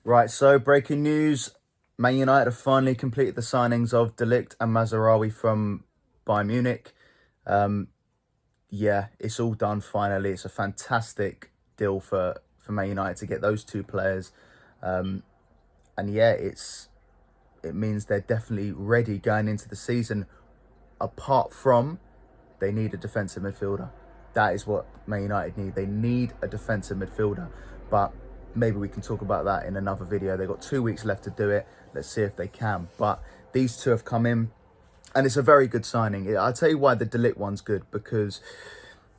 Right, so breaking news. Man United have finally completed the signings of Ligt and Mazraoui from Bayern Munich. Um, yeah, it's all done finally. It's a fantastic deal for Man United to get those two players. And yeah, it means they're definitely ready going into the season. Apart from they need a defensive midfielder. That is what Man United need. They need a defensive midfielder. But maybe we can talk about that in another video. They've got 2 weeks left to do it. Let's see if they can. But these two have come in, and it's a very good signing. I'll tell you why the De Ligt one's good, because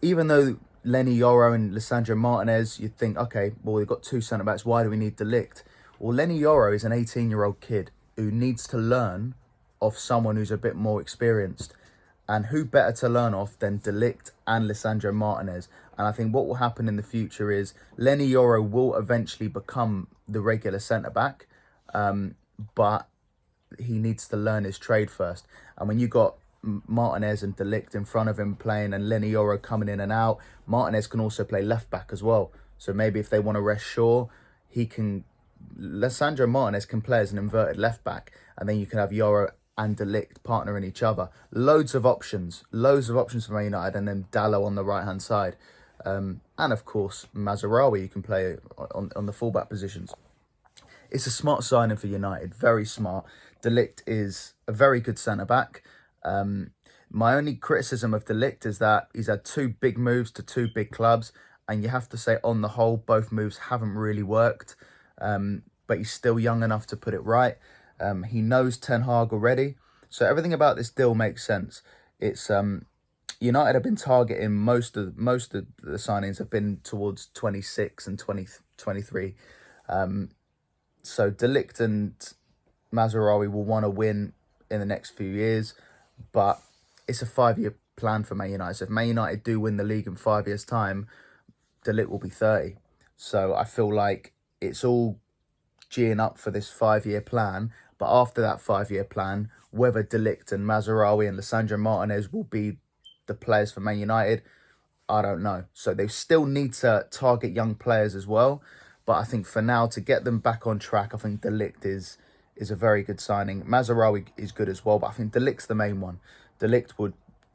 even though Lenny Yoro and Lisandro Martinez, you'd think, okay, well, they've got two centre-backs. Why do we need De Ligt? Well, Lenny Yoro is an 18-year-old kid who needs to learn off someone who's a bit more experienced. And who better to learn off than De Ligt and Lisandro Martinez? And I think what will happen in the future is Lenny Yoro will eventually become the regular centre-back, but he needs to learn his trade first. And when you got Martinez and De Ligt in front of him playing and Lenny Yoro coming in and out, Martinez can also play left-back as well. So maybe if they want to rest Shaw, Lisandro Martinez can play as an inverted left-back, and then you can have Yoro and De Ligt partnering each other. Loads of options for Man United, and then Dallo on the right-hand side. And of course, Mazraoui, you can play on the fullback positions. It's a smart signing for United, very smart. De Ligt is a very good centre-back. My only criticism of De Ligt is that he's had two big moves to two big clubs, and you have to say, on the whole, both moves haven't really worked. But he's still young enough to put it right. He knows Ten Hag already. So everything about this deal makes sense. It's United have been targeting most of the signings have been towards 26 and 2023. So De Ligt and Mazraoui will want to win in the next few years, but it's a 5-year plan for Man United. So if Man United do win the league in 5 years' time, De Ligt will be 30. So I feel like it's all geeing up for this 5-year plan. But after that 5-year plan, whether De Ligt and Mazraoui and Lisandro Martinez will be the players for Man United, I don't know. So they still need to target young players as well. But I think for now, to get them back on track, I think De Ligt is a very good signing. Mazraoui is good as well, but I think De Ligt's the main one. De Ligt would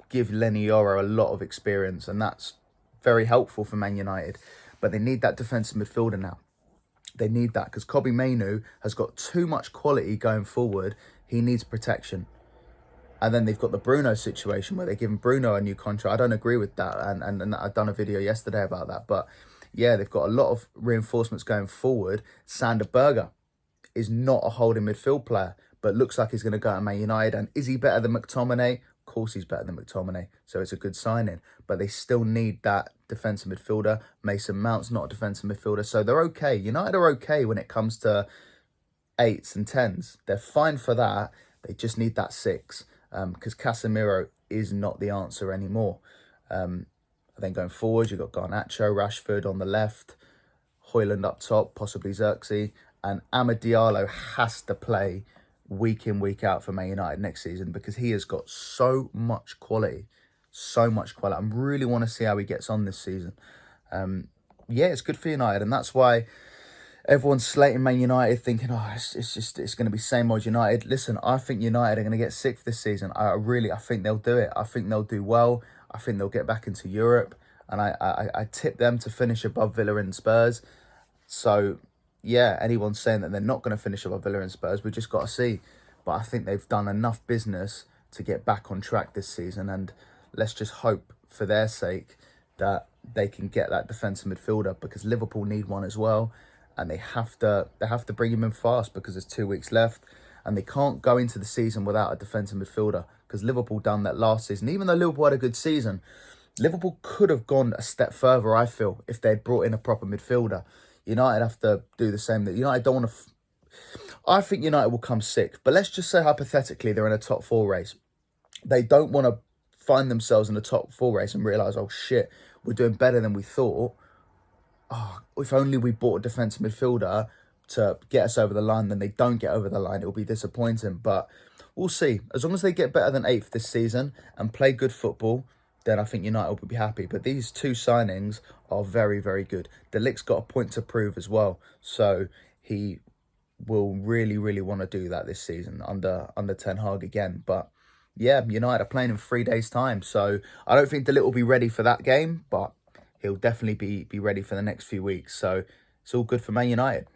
give Lenny Yoro a lot of experience, and that's very helpful for Man United. But they need that defensive midfielder now. They need that because Kobbie Mainoo has got too much quality going forward. He needs protection. And then they've got the Bruno situation where they're giving Bruno a new contract. I don't agree with that. And I've done a video yesterday about that. But yeah, they've got a lot of reinforcements going forward. Sander Berge is not a holding midfield player, but looks like he's going to go to Man United. And is he better than McTominay? Of course he's better than McTominay. So it's a good signing. But they still need that defensive midfielder. Mason Mount's not a defensive midfielder. So they're okay. United are okay when it comes to 8s and 10s. They're fine for that. They just need that 6. Because Casemiro is not the answer anymore. Then going forward, you've got Garnacho, Rashford on the left, Højlund up top, possibly Xerxes, and Amad Diallo has to play week in, week out for Man United next season because he has got so much quality. So much quality. I really want to see how he gets on this season. Yeah, it's good for United, and that's why everyone's slating Man United, thinking, oh, it's going to be same old United. Listen, I think United are going to get 6th this season. I think they'll do it. I think they'll do well. I think they'll get back into Europe, and I tip them to finish above Villa and Spurs. So yeah, anyone saying that they're not going to finish above Villa and Spurs, we just got to see. But I think they've done enough business to get back on track this season, and let's just hope for their sake that they can get that defensive midfielder, because Liverpool need one as well. And they have to bring him in fast because there's 2 weeks left, and they can't go into the season without a defensive midfielder, because Liverpool done that last season. Even though Liverpool had a good season, Liverpool could have gone a step further, I feel, if they'd brought in a proper midfielder. United have to do the same. That United don't want to. I think United will come 6th, but let's just say hypothetically they're in a top 4 race. They don't want to find themselves in a top 4 race and realise, oh shit, we're doing better than we thought. Oh, if only we bought a defensive midfielder to get us over the line, then they don't get over the line. It'll be disappointing, but we'll see. As long as they get better than 8th this season and play good football, then I think United will be happy. But these two signings are very, very good. De Ligt's got a point to prove as well. So he will really, really want to do that this season under Ten Hag again. But yeah, United are playing in 3 days' time, so I don't think De Ligt will be ready for that game, but he'll definitely be ready for the next few weeks. So it's all good for Man United.